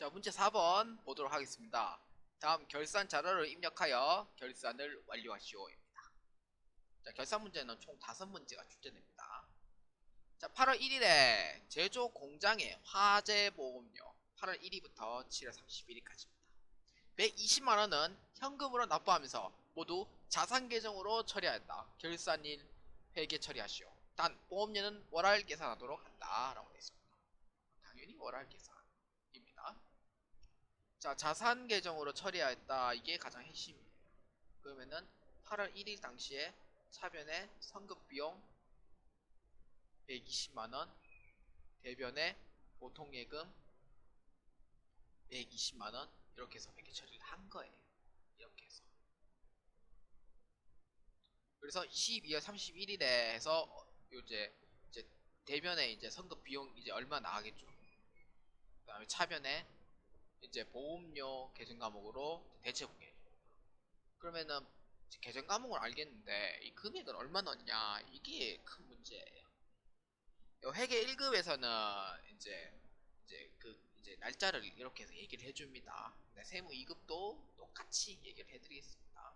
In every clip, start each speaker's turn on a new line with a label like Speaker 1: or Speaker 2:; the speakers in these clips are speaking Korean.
Speaker 1: 자, 문제 4번 보도록 하겠습니다. 다음 결산 자료를 입력하여 결산을 완료하시오입니다. 자, 결산 문제는 총 5문제가 출제됩니다. 자, 8월 1일에 제조 공장의 화재 보험료 8월 1일부터 7월 31일까지입니다. 120만원은 현금으로 납부하면서 모두 자산 계정으로 처리하였다. 결산일 회계 처리하시오. 단 보험료는 월할 계산하도록 한다 라고 되어 있습니다. 당연히 월할 계산입니다. 자, 자산 계정으로 처리하였다. 이게 가장 핵심이에요. 그러면은 8월 1일 당시에 차변에 성급 비용 120만원, 대변에 보통예금 120만원 이렇게 해서 회계 처리를 한 거예요. 이렇게 해서. 그래서 12월 31일에 해서 이제 대변에 이제 성급 비용 이제 얼마 나가겠죠. 그 다음에 차변에 이제 보험료 계정 과목으로 대체 공개. 그러면은 계정 과목을 알겠는데 이 금액은 얼마 넣냐 이게 큰 문제예요. 회계 1급에서는 이제 날짜를 이렇게 해서 얘기를 해줍니다. 세무 2급도 똑같이 얘기를 해드리겠습니다.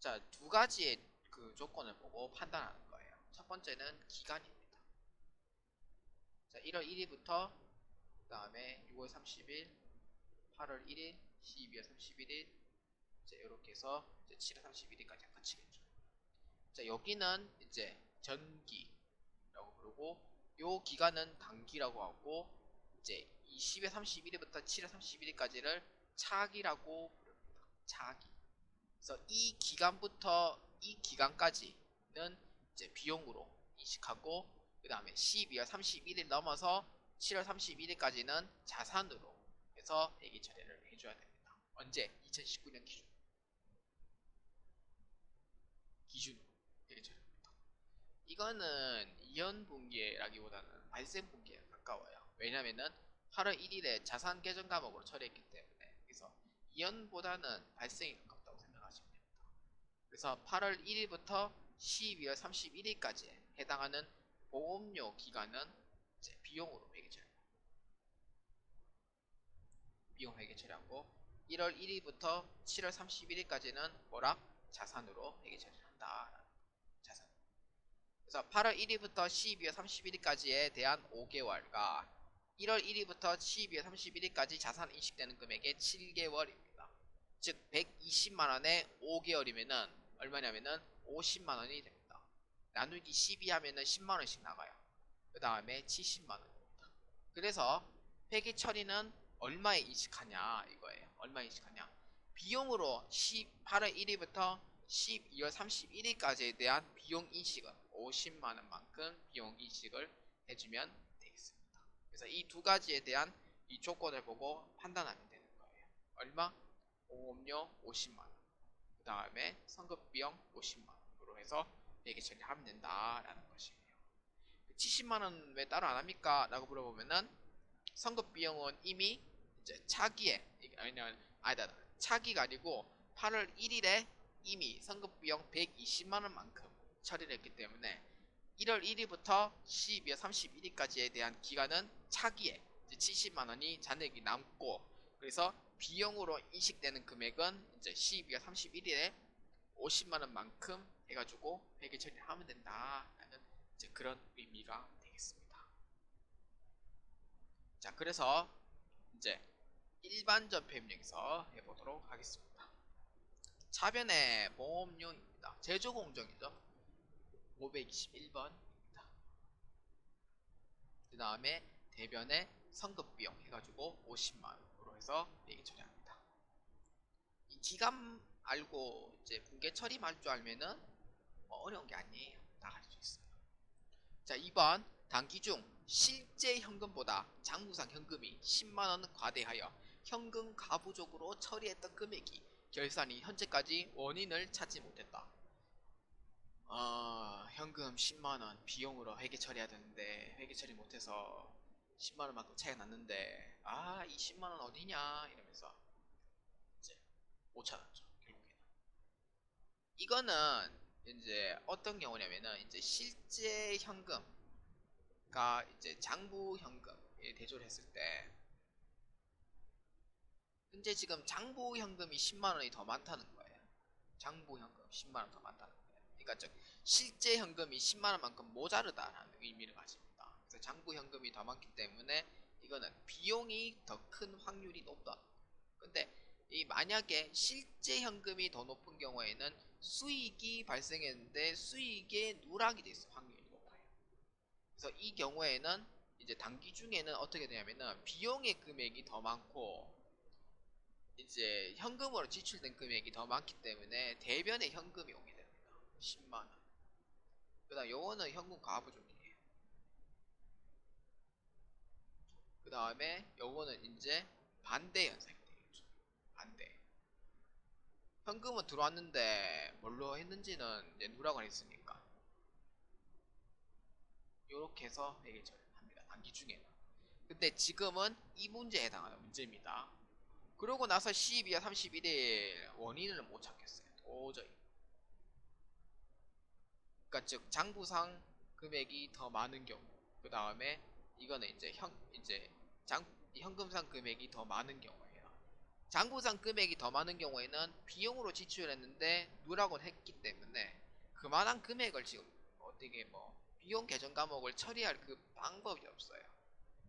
Speaker 1: 자, 두 가지의 그 조건을 보고 판단하는 거예요. 첫 번째는 기간입니다. 자, 1월 1일부터 그 다음에 6월 30일, 8월 1일, 12월 31일 이제 이렇게 해서 이제 7월 31일까지 끝이겠죠. 자, 여기는 이제 전기라고 부르고 요 기간은 단기라고 하고 이제 20월 31일부터 7월 31일까지를 차기라고 부릅니다. 차기. 그래서 이 기간부터 이 기간까지는 이제 비용으로 인식하고 그 다음에 12월 31일 넘어서 7월 31일까지는 자산으로 해서 회계 처리를 해줘야 됩니다. 언제? 2019년 기준으로 회계 처리합니다. 이거는 이연분기라기보다는 발생분기에 가까워요. 왜냐면은 8월 1일에 자산 계정 과목으로 처리했기 때문에 그래서 이연보다는 발생이 가깝다고 생각하시면 됩니다. 그래서 8월 1일부터 12월 31일까지에 해당하는 보험료 기간은 이제 비용으로 회계 처리. 비용 회계 처리하고 1월 1일부터 7월 31일까지는 뭐라? 자산으로 회계 처리를 한다. 자산. 그래서 8월 1일부터 12월 31일까지에 대한 5개월과 1월 1일부터 12월 31일까지 자산 인식되는 금액의 7개월입니다. 즉 120만원에 5개월이면은 얼마냐면은 50만원이 됩니다. 나누기 12 하면은 10만원씩 나가요. 그 다음에 70만원입니다. 그래서 회계 처리는 얼마에 인식하냐 이거예요. 얼마에 인식하냐. 비용으로 8월 1일부터 12월 31일까지에 대한 비용 인식은 50만원만큼 비용 인식을 해주면 되겠습니다. 그래서 이 두 가지에 대한 이 조건을 보고 판단하면 되는 거예요. 얼마? 보험료 50만원 그 다음에 성급비용 50만원으로 해서 회계 처리하면 된다라는 것이에요. 70만원 왜 따로 안합니까? 라고 물어보면은 성급비용은 이미 이제 차기에 아니다 차기가 아니고 8월 1일에 이미 성급비용 120만원만큼 처리를 했기 때문에 1월 1일부터 12월 31일까지에 대한 기간은 차기에 70만원이 잔액이 남고 그래서 비용으로 인식되는 금액은 이제 12월 31일에 50만원만큼 해가지고 회계 처리를 하면 된다라는 이제 그런 의미가 되겠습니다. 자, 그래서 이제 일반 전폐입력에서 해보도록 하겠습니다. 차변의 보험료입니다. 제조공정이죠. 521번입니다. 그 다음에 대변의 성급비용 해가지고 50만원으로 해서 회계 처리합니다. 이 기간 알고 이제 분계 처리할 줄 알면은 뭐 어려운 게 아니에요. 다 할 수 있어요. 자, 2번 단기 중 실제 현금보다 장부상 현금이 10만원 과대하여 현금 가부족으로 처리했던 금액이 결산이 현재까지 원인을 찾지 못했다. 현금 10만원 비용으로 회계 처리해야 되는데 회계 처리 못해서 10만원만큼 차이가 났는데 이 10만원 어디냐 이러면서 이제 못 찾았죠. 결국에는 이거는 이제 어떤 경우냐면은 이제 실제 현금가 이제 장부 현금에 대조를 했을 때 현재 지금 장부 현금이 10만원이 더 많다는 거예요. 장부 현금 10만원 더 많다는 거예요. 그러니까 즉 실제 현금이 10만원만큼 모자르다라는 의미를 가집니다. 그래서 장부 현금이 더 많기 때문에 이거는 비용이 더 큰 확률이 높다. 근데 이 만약에 실제 현금이 더 높은 경우에는 수익이 발생했는데 수익에 누락이 돼 있을 확률이 높아요. 그래서 이 경우에는 이제 단기 중에는 어떻게 되냐면은 비용의 금액이 더 많고 이제 현금으로 지출된 금액이 더 많기 때문에 대변에 현금이 오게 됩니다. 10만원. 그 다음 요거는 현금 과부족이에요. 그 다음에 요거는 이제 반대 현상이 되겠죠. 반대. 현금은 들어왔는데 뭘로 했는지는 이제 누락을 했으니까 요렇게 해서 해결을 합니다. 단기 중에는. 근데 지금은 이 문제에 해당하는 문제입니다. 그러고 나서 12월 31일 원인을 못 찾겠어요. 도저히. 그러니까 즉 장부상 금액이 더 많은 경우, 그 다음에 이거는 이제 현금상 금액이 더 많은 경우예요. 장부상 금액이 더 많은 경우에는 비용으로 지출했는데 누락을 했기 때문에 그만한 금액을 지금 어떻게 뭐 비용 계정 과목을 처리할 그 방법이 없어요.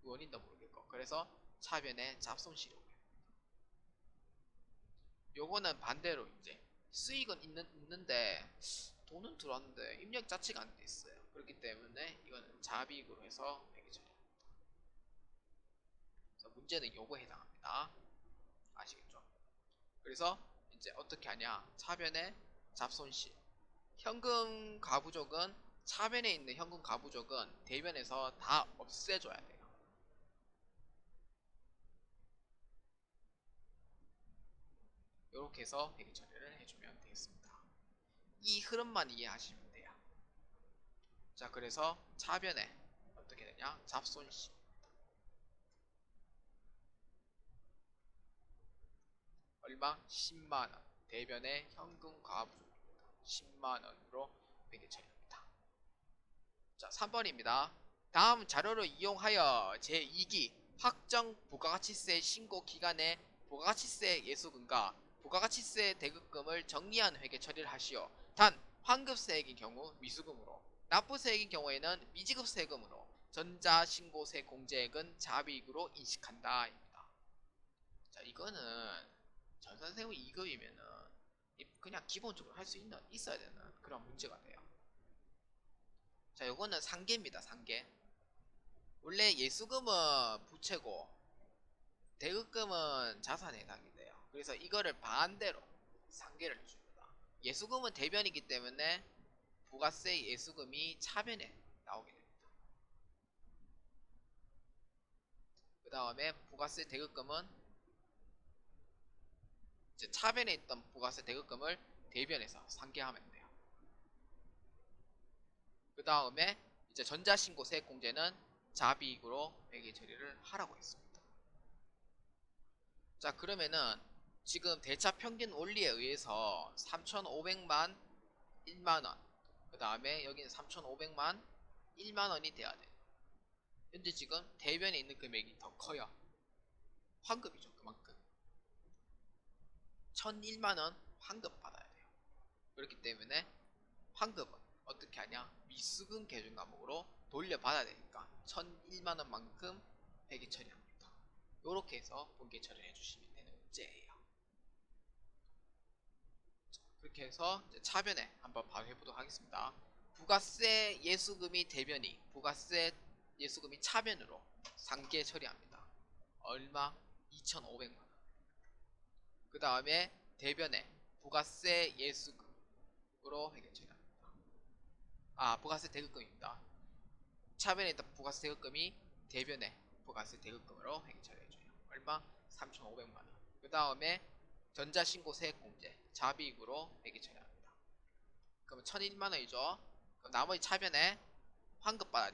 Speaker 1: 원인도 모르겠고. 그래서 차변에 잡손실이 오게. 요거는 반대로 이제 수익은 있는데 돈은 들어왔는데 입력 자체가 안 돼 있어요. 그렇기 때문에 이거는 자비익으로 해서 매기죠. 그래서 문제는 요거에 해당합니다. 아시겠죠? 그래서 이제 어떻게 하냐? 차변에 잡손실. 현금 가부족은 차변에 있는 현금 가부족은 대변에서 다 없애줘야 돼요. 이렇게 해서 회계 처리를 해주면 되겠습니다. 이 흐름만 이해하시면 돼요. 자, 그래서 차변에 어떻게 되냐? 잡손실. 얼마? 10만원. 대변에 현금 과부족입니다. 10만원으로 회계 처리합니다. 자, 3번입니다. 다음 자료를 이용하여 제2기 확정 부가가치세 신고 기간에 부가가치세 예수금과 부가가치세 대급금을 정리한 회계 처리를 하시오. 단 환급세액인 경우 미수금으로, 납부세액인 경우에는 미지급세금으로, 전자신고세 공제액은 자비익으로 인식한다 입니다. 자, 이거는 전산세무 2급이면은 그냥 기본적으로 할 수 있어야 되는 그런 문제가 돼요. 자, 요거는 상계입니다. 상계. 원래 예수금은 부채고 대급금은 자산에 해당이 돼요. 그래서 이거를 반대로 상계를 줍니다. 예수금은 대변이기 때문에 부가세 예수금이 차변에 나오게 됩니다. 그 다음에 부가세 대급금은 이제 차변에 있던 부가세 대급금을 대변에서 상계하면 돼요. 그 다음에 이제 전자신고세 공제는 자비익으로 회계 처리를 하라고 했습니다. 자, 그러면은 지금 대차 평균 원리에 의해서 3,500만 1만원, 그 다음에 여기는 3,500만 1만원이 돼야 돼요. 현재 지금 대변에 있는 금액이 더 커요. 환급이죠. 그만큼 1,001만원 환급 받아야 돼요. 그렇기 때문에 환급은 어떻게 하냐? 미수금 계정 과목으로 돌려받아야 되니까 1,001만원만큼 회계 처리합니다. 이렇게 해서 분계 처리를 해주시면 되는 문제예요. 그렇게 해서 이제 차변에 한번 바로 해보도록 하겠습니다. 부가세 예수금이 대변이, 부가세 예수금이 차변으로 상계 처리합니다. 얼마? 2,500만원. 그 다음에 대변에 부가세 예수금으로 회계 처리합니다. 부가세 대급금입니다. 차변에 있던 부가세 대급금이 대변에 부가세 대급금으로 회계 처리해줘요. 얼마? 3,500만원. 그 다음에 전자신고세액 공제 자비익으로 회계 처리합니다. 그러면 1,001만원이죠. 그럼 나머지 차변에 환급 받아야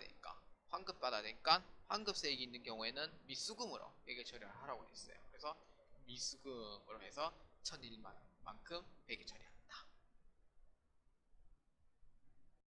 Speaker 1: 되니까 환급세액이 있는 경우에는 미수금으로 회계 처리를 하라고 했어요. 그래서 미수금으로 해서 1,001만원만큼 회계 처리합니다.